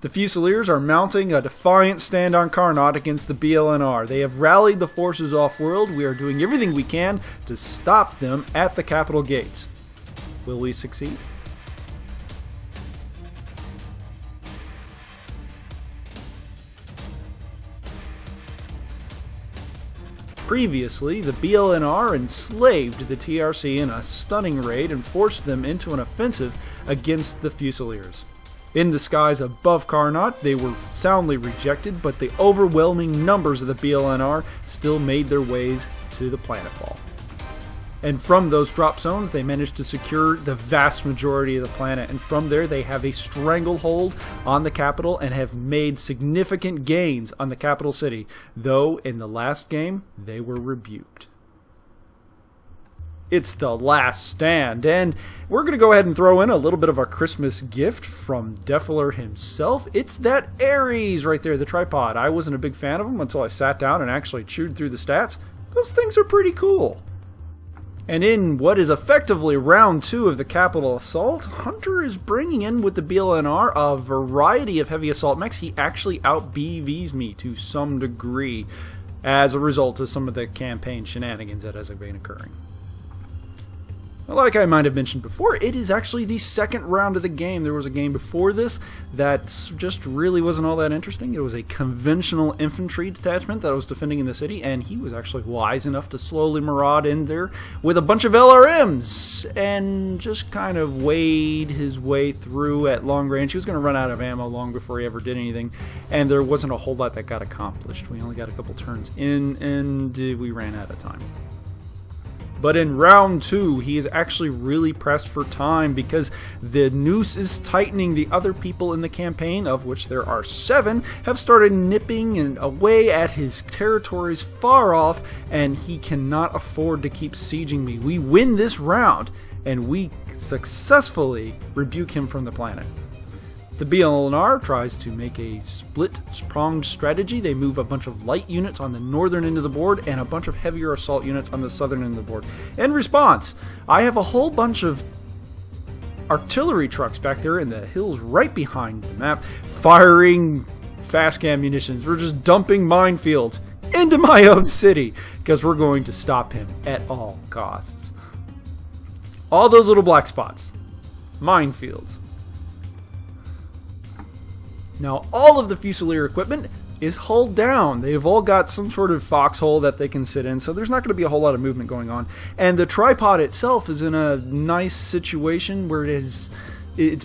The Fusiliers are mounting a defiant stand on Carnot against the BLNR. They have rallied the forces off-world. We are doing everything we can to stop them at the capital gates. Will we succeed? Previously, the BLNR enslaved the TRC in a stunning raid and forced them into an offensive against the Fusiliers. In the skies above Carnot, they were soundly rejected, but the overwhelming numbers of the BLNR still made their ways to the planetfall. And from those drop zones, they managed to secure the vast majority of the planet, and from there they have a stranglehold on the capital and have made significant gains on the capital city, though in the last game they were rebuked. It's the last stand, and we're going to go ahead and throw in a little bit of our Christmas gift from Defiler himself. It's that Ares right there, the tripod. I wasn't a big fan of them until I sat down and actually chewed through the stats. Those things are pretty cool. And in what is effectively round 2 of the capital assault, Hunter is bringing in with the BLNR a variety of heavy assault mechs. He actually out-BVs me to some degree as a result of some of the campaign shenanigans that has been occurring. Like I might have mentioned before, it is actually the second round of the game. There was a game before this that just really wasn't all that interesting. It was a conventional infantry detachment that was defending in the city, and he was actually wise enough to slowly maraud in there with a bunch of LRMs and just kind of wade his way through at long range. He was going to run out of ammo long before he ever did anything, and there wasn't a whole lot that got accomplished. We only got a couple turns in, and we ran out of time. But in round 2, he is actually really pressed for time because the noose is tightening. The other people in the campaign, of which there are 7, have started nipping away at his territories far off, and he cannot afford to keep sieging me. We win this round, and we successfully rebuke him from the planet. The BLNR tries to make a split-pronged strategy. They move a bunch of light units on the northern end of the board and a bunch of heavier assault units on the southern end of the board. In response, I have a whole bunch of artillery trucks back there in the hills right behind the map, firing fast-cam munitions. We're just dumping minefields into my own city because we're going to stop him at all costs. All those little black spots, minefields. Now, all of the Fusilier equipment is hulled down. They've all got some sort of foxhole that they can sit in, so there's not going to be a whole lot of movement going on. And the tripod itself is in a nice situation where it's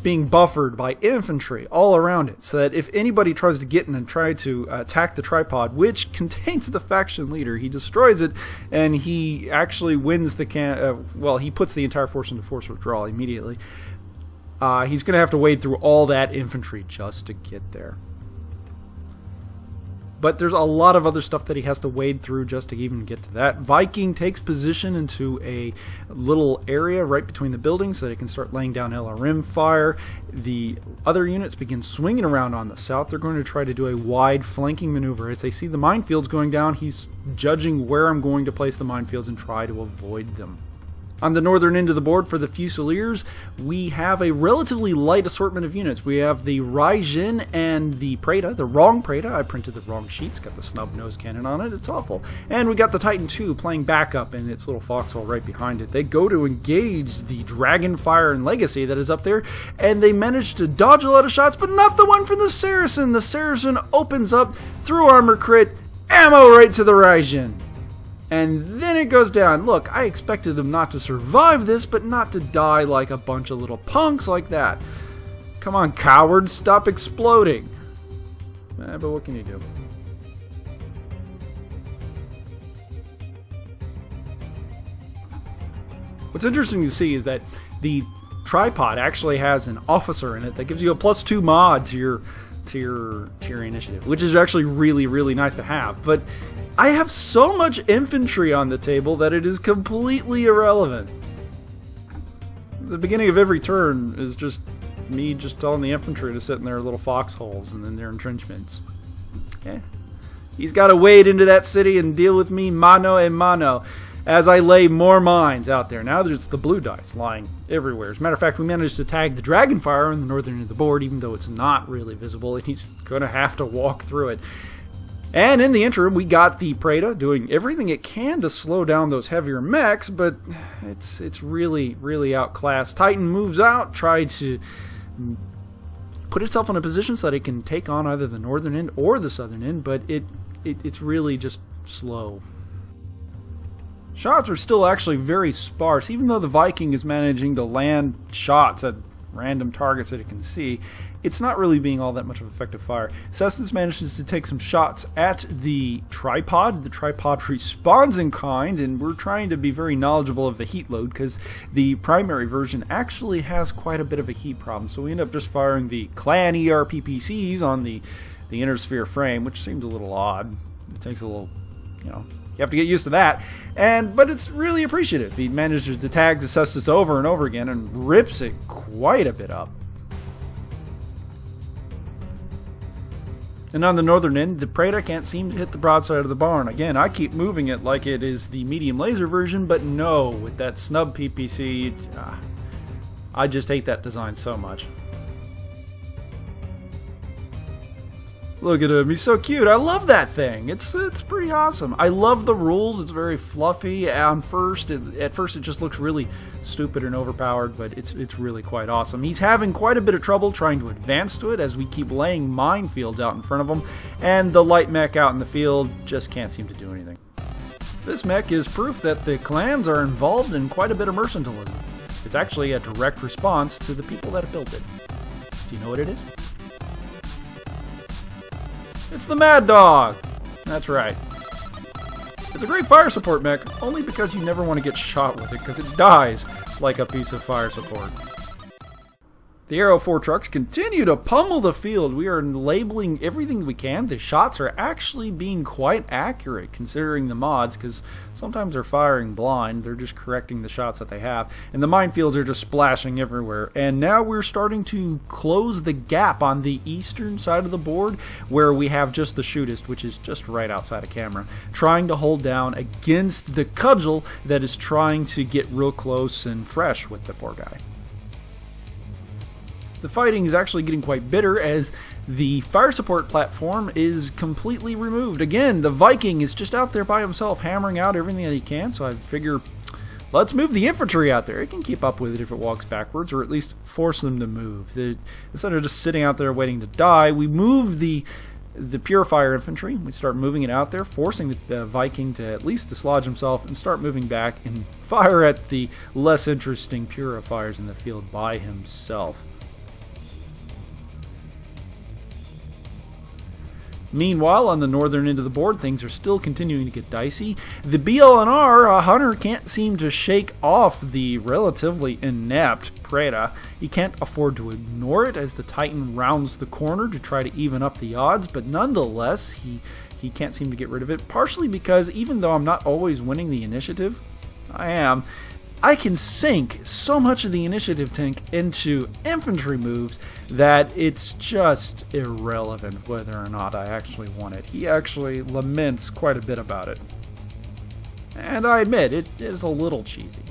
being buffered by infantry all around it, so that if anybody tries to get in and try to attack the tripod, which contains the faction leader, he destroys it, and he actually wins the well, he puts the entire force into force withdrawal immediately. He's going to have to wade through all that infantry just to get there. But there's a lot of other stuff that he has to wade through just to even get to that. Viking takes position into a little area right between the buildings so they can start laying down LRM fire. The other units begin swinging around on the south. They're going to try to do a wide flanking maneuver. As they see the minefields going down, he's judging where I'm going to place the minefields and try to avoid them. On the northern end of the board for the Fusiliers, we have a relatively light assortment of units. We have the Raijin and the Preda, the wrong Preda. I printed the wrong sheets, got the snub nose cannon on it. It's awful. And we got the Titan II playing backup in its little foxhole right behind it. They go to engage the Dragonfire and Legacy that is up there, and they manage to dodge a lot of shots, but not the one from the Saracen. The Saracen opens up through armor crit, ammo right to the Raijin. And then it goes down. Look, I expected him not to survive this, but not to die like a bunch of little punks like that. Come on, cowards, stop exploding. But what can you do? What's interesting to see is that the tripod actually has an officer in it that gives you a +2 mod to your initiative, which is actually really, really nice to have. But I have so much infantry on the table that it is completely irrelevant. The beginning of every turn is just me just telling the infantry to sit in their little foxholes and in their entrenchments. Yeah. He's got to wade into that city and deal with me mano a mano. as I lay more mines out there. Now there's the blue dice lying everywhere. As a matter of fact, we managed to tag the Dragonfire on the northern end of the board, even though it's not really visible, and he's going to have to walk through it. And in the interim, we got the Preda doing everything it can to slow down those heavier mechs, but it's really, really outclassed. Titan moves out, tried to put itself in a position so that it can take on either the northern end or the southern end, but it's really just slow. Shots are still actually very sparse, even though the Viking is managing to land shots at random targets that it can see. It's not really being all that much of effective fire. Cestus manages to take some shots at the tripod. The tripod responds in kind, and we're trying to be very knowledgeable of the heat load because the primary version actually has quite a bit of a heat problem. So we end up just firing the clan ERPPCs on the inner sphere frame, which seems a little odd. It takes a little, you have to get used to that, but it's really appreciative. He manages to tag the Cestus over and over again and rips it quite a bit up. And on the northern end, the Preda can't seem to hit the broadside of the barn. Again, I keep moving it like it is the medium laser version, but no, with that snub PPC, I just hate that design so much. Look at him, he's so cute. I love that thing. It's pretty awesome. I love the rules. It's very fluffy. At first it just looks really stupid and overpowered, but it's really quite awesome. He's having quite a bit of trouble trying to advance to it as we keep laying minefields out in front of him, and the light mech out in the field just can't seem to do anything. This mech is proof that the clans are involved in quite a bit of mercantilism. It's actually a direct response to the people that have built it. Do you know what it is? It's the Mad Dog! That's right. It's a great fire support mech, only because you never want to get shot with it, because it dies like a piece of fire support. The Aero 4 trucks continue to pummel the field. We are labeling everything we can. The shots are actually being quite accurate, considering the mods, because sometimes they're firing blind. They're just correcting the shots that they have. And the minefields are just splashing everywhere. And now we're starting to close the gap on the eastern side of the board, where we have just the shootist, which is just right outside of camera, trying to hold down against the cudgel that is trying to get real close and fresh with the poor guy. The fighting is actually getting quite bitter as the fire support platform is completely removed. Again, the Viking is just out there by himself hammering out everything that he can, so I figure let's move the infantry out there. It can keep up with it if it walks backwards, or at least force them to move. Instead of just sitting out there waiting to die, we move the Purifier infantry. We start moving it out there, forcing the Viking to at least dislodge himself and start moving back and fire at the less interesting Purifiers in the field by himself. Meanwhile, on the northern end of the board, things are still continuing to get dicey. The BLNR Hunter can't seem to shake off the relatively inept Preda. He can't afford to ignore it as the Titan rounds the corner to try to even up the odds, but nonetheless, he can't seem to get rid of it, partially because even though I'm not always winning the initiative, I can sink so much of the initiative tank into infantry moves that it's just irrelevant whether or not I actually won it. He actually laments quite a bit about it. And I admit, it is a little cheesy.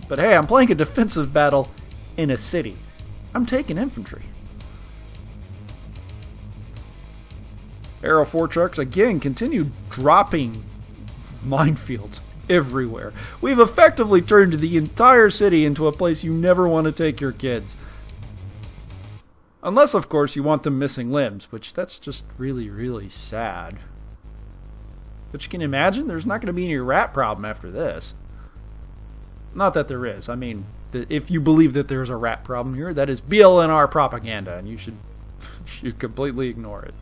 But hey, I'm playing a defensive battle in a city. I'm taking infantry. Aero 4 trucks again continue dropping minefields everywhere. We've effectively turned the entire city into a place you never want to take your kids. Unless, of course, you want them missing limbs, which that's just really, really sad. But you can imagine there's not going to be any rat problem after this. Not that there is. I mean, if you believe that there's a rat problem here, that is BLNR propaganda, and you should completely ignore it.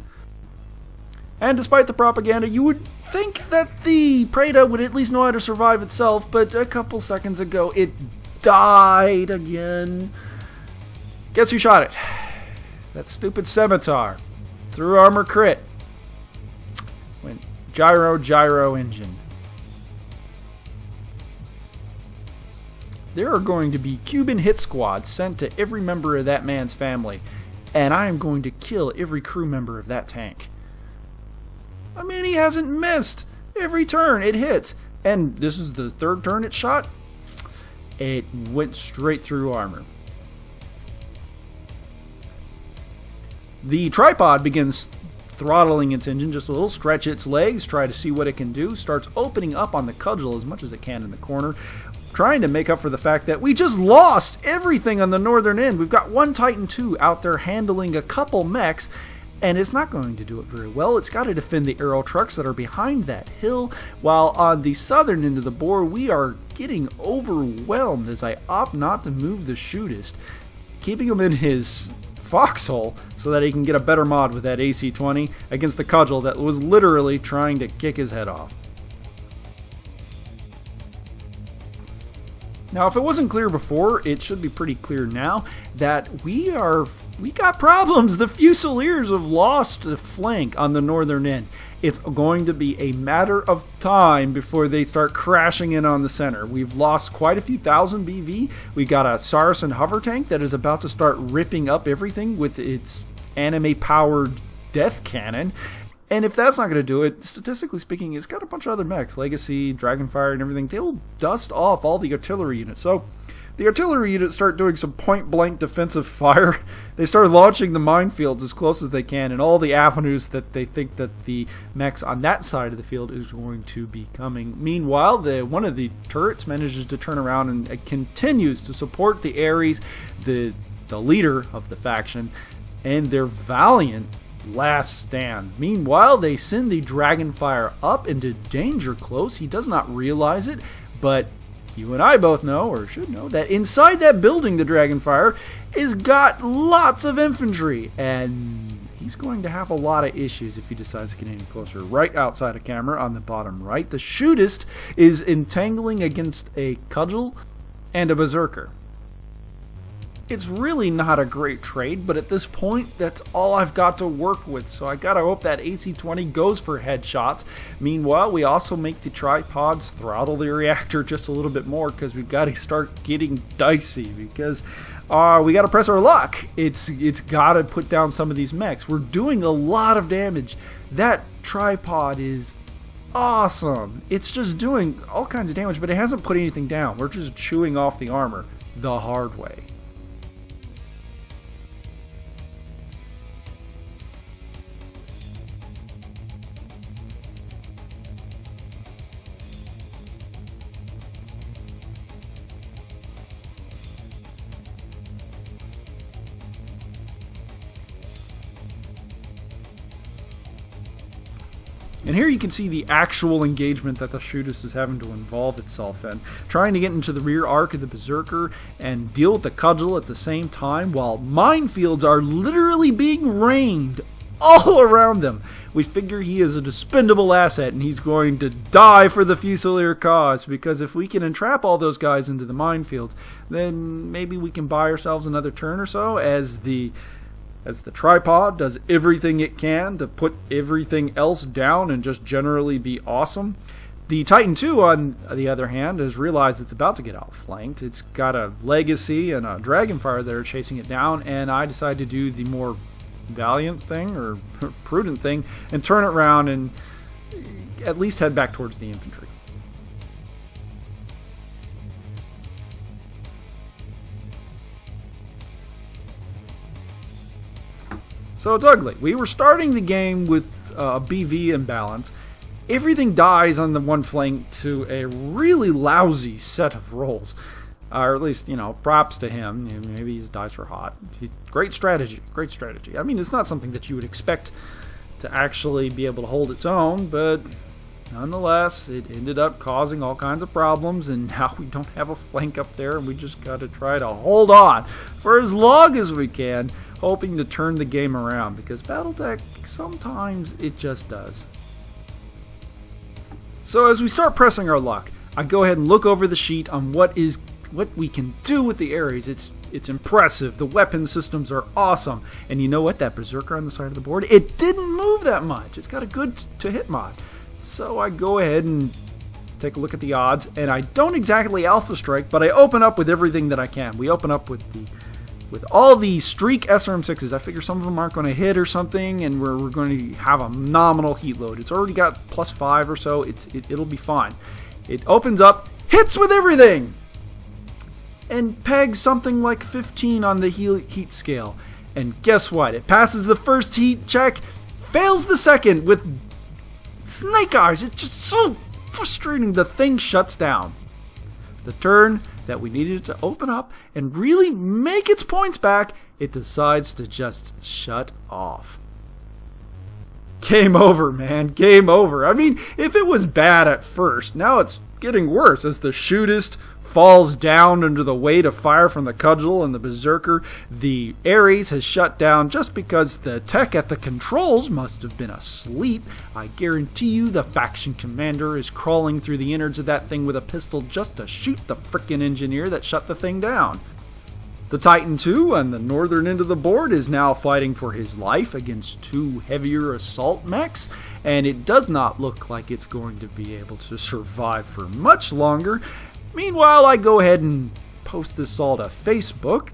And despite the propaganda, you would think that the Preda would at least know how to survive itself, but a couple seconds ago it died again. Guess who shot it? That stupid scimitar. Through armor crit. Went gyro engine. There are going to be Cuban hit squads sent to every member of that man's family, and I am going to kill every crew member of that tank. I mean, he hasn't missed. Every turn, it hits. And this is the third turn it shot. It went straight through armor. The tripod begins throttling its engine just a little, stretch its legs, try to see what it can do, starts opening up on the cudgel as much as it can in the corner, trying to make up for the fact that we just lost everything on the northern end. We've got one Titan II out there handling a couple mechs, and it's not going to do it very well. It's got to defend the aero trucks that are behind that hill, while on the southern end of the board, we are getting overwhelmed as I opt not to move the shootist, keeping him in his foxhole so that he can get a better mod with that AC-20 against the cudgel that was literally trying to kick his head off. Now, if it wasn't clear before, it should be pretty clear now that we got problems. The Fusiliers have lost the flank on the northern end. It's going to be a matter of time before they start crashing in on the center. We've lost quite a few thousand BV. We got a Saracen hover tank that is about to start ripping up everything with its anime-powered death cannon. And if that's not going to do it, statistically speaking, it's got a bunch of other mechs, Legacy, Dragonfire, and everything. They'll dust off all the artillery units. So the artillery units start doing some point-blank defensive fire. They start launching the minefields as close as they can in all the avenues that they think that the mechs on that side of the field is going to be coming. Meanwhile, one of the turrets manages to turn around and continues to support the Ares, the leader of the faction, and their valiant last stand. Meanwhile, they send the Dragonfire up into danger close. He does not realize it, but you and I both know, or should know, that inside that building, the Dragonfire has got lots of infantry, and he's going to have a lot of issues if he decides to get any closer. Right outside of camera on the bottom right, the shootist is entangling against a cudgel and a berserker. It's really not a great trade, but at this point, that's all I've got to work with, so I gotta hope that AC-20 goes for headshots. Meanwhile, we also make the tripods throttle the reactor just a little bit more, because we've got to start getting dicey, because we gotta press our luck. It's gotta put down some of these mechs. We're doing a lot of damage. That tripod is awesome. It's just doing all kinds of damage, but it hasn't put anything down. We're just chewing off the armor the hard way. And here you can see the actual engagement that the shootist is having to involve itself in. Trying to get into the rear arc of the Berserker and deal with the cudgel at the same time, while minefields are literally being rained all around them. We figure he is a dispendable asset and he's going to die for the Fusilier cause, because if we can entrap all those guys into the minefields, then maybe we can buy ourselves another turn or so as the tripod does everything it can to put everything else down and just generally be awesome. The Titan II, on the other hand, has realized it's about to get outflanked. It's got a Legacy and a Dragonfire that are chasing it down, and I decide to do the more valiant thing, or prudent thing, and turn it around and at least head back towards the infantry. So it's ugly. We were starting the game with a BV imbalance. Everything dies on the one flank to a really lousy set of rolls. Or at least, you know, props to him. Maybe his dice were hot. Great strategy. Great strategy. I mean, it's not something that you would expect to actually be able to hold its own, but nonetheless, it ended up causing all kinds of problems, and now we don't have a flank up there, and we just got to try to hold on for as long as we can, hoping to turn the game around, because Battletech, sometimes it just does. So as we start pressing our luck, I go ahead and look over the sheet on what we can do with the Ares. It's impressive. The weapon systems are awesome. And you know what? That Berserker on the side of the board, it didn't move that much. It's got a good to hit mod. So I go ahead and take a look at the odds, and I don't exactly alpha strike, but I open up with everything that I can. We open up with all the streak SRM6s. I figure some of them aren't going to hit or something, and we're going to have a nominal heat load. It's already got +5 or so. It'll be fine. It opens up, hits with everything, and pegs something like 15 on the heat scale. And guess what? It passes the first heat check, fails the second with snake eyes. It's just so frustrating. The thing shuts down. The turn that we needed it to open up and really make its points back, it decides to just shut off. Game over, man. Game over. I mean, if it was bad at first, now it's getting worse as the shootist falls down under the weight of fire from the cudgel and the berserker. The Ares has shut down just because the tech at the controls must have been asleep. I guarantee you the faction commander is crawling through the innards of that thing with a pistol just to shoot the frickin' engineer that shut the thing down. The Titan II on the northern end of the board is now fighting for his life against 2 heavier assault mechs, and it does not look like it's going to be able to survive for much longer. Meanwhile, I go ahead and post this all to Facebook,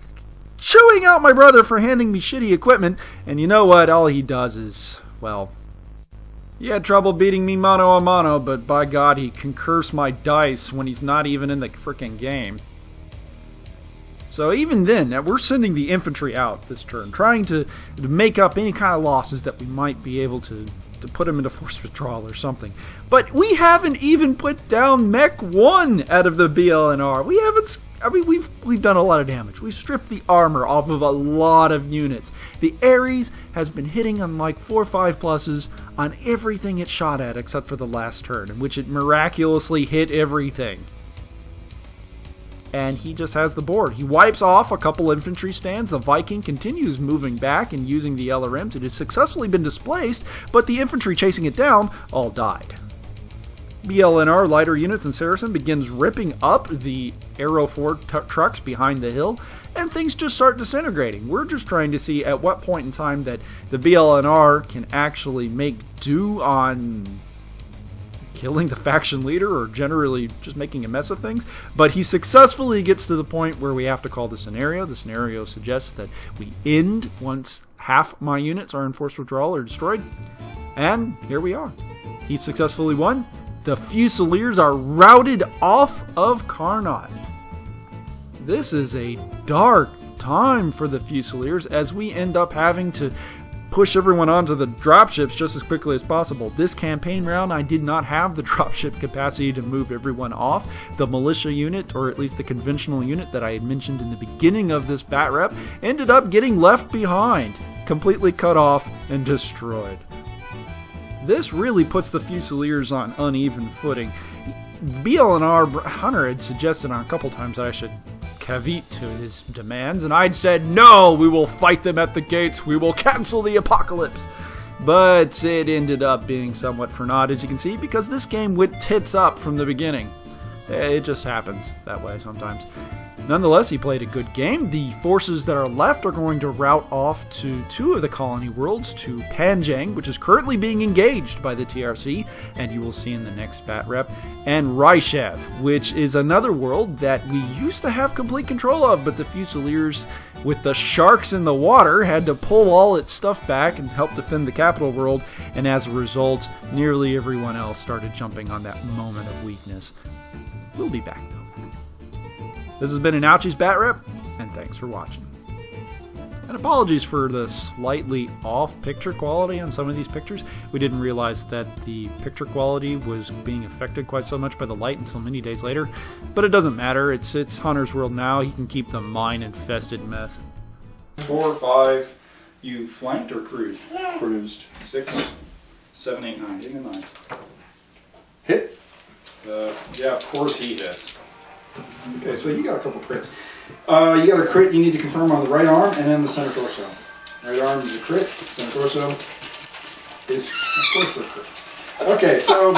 chewing out my brother for handing me shitty equipment, and you know what? All he does is, well, he had trouble beating me mano a mano, but by God, he can curse my dice when he's not even in the frickin' game. So even then, we're sending the infantry out this turn, trying to make up any kind of losses that we might be able to put them into force withdrawal or something. But we haven't even put down Mech 1 out of the BLNR. We haven't. I mean, we've done a lot of damage. We've stripped the armor off of a lot of units. The Ares has been hitting on like 4 or 5 pluses on everything it shot at except for the last turn, in which it miraculously hit everything. And he just has the board. He wipes off a couple infantry stands. The Viking continues moving back and using the LRMs. It has successfully been displaced, but the infantry chasing it down all died. BLNR lighter units and Saracen begins ripping up the Aero 4 trucks behind the hill, and things just start disintegrating. We're just trying to see at what point in time that the BLNR can actually make do on killing the faction leader or generally just making a mess of things. But he successfully gets to the point where we have to call the scenario. The scenario suggests that we end once half my units are in forced withdrawal or destroyed. And here we are. He successfully won. The Fusiliers are routed off of Carnot. This is a dark time for the Fusiliers as we end up having to push everyone onto the dropships just as quickly as possible. This campaign round, I did not have the dropship capacity to move everyone off. The militia unit, or at least the conventional unit that I had mentioned in the beginning of this Batrep, ended up getting left behind, completely cut off and destroyed. This really puts the Fusiliers on uneven footing. BLNR Hunter had suggested on a couple times that I should caveat to his demands, and I'd said, no, we will fight them at the gates, we will cancel the apocalypse. But it ended up being somewhat for naught, as you can see, because this game went tits up from the beginning. It just happens that way sometimes. Nonetheless, he played a good game. The forces that are left are going to route off to 2 of the colony worlds, to Panjang, which is currently being engaged by the TRC, and you will see in the next Batrep, and Raishev, which is another world that we used to have complete control of, but the Fusiliers, with the sharks in the water, had to pull all its stuff back and help defend the capital world, and as a result, nearly everyone else started jumping on that moment of weakness. We'll be back, though. This has been an Ouchies Batrep, and thanks for watching. And apologies for the slightly off picture quality on some of these pictures. We didn't realize that the picture quality was being affected quite so much by the light until many days later. But it doesn't matter. It's Hunter's world now. He can keep the mine-infested mess. 4 or 5. You flanked or cruised? Cruised. 6, 7, 8, 9. Hitting a 9. Hit? Yeah, of course he hits. Okay, so you got a couple crits. You got a crit you need to confirm on the right arm and then the center torso. Right arm is a crit, center torso is, of course, the crit. Okay, so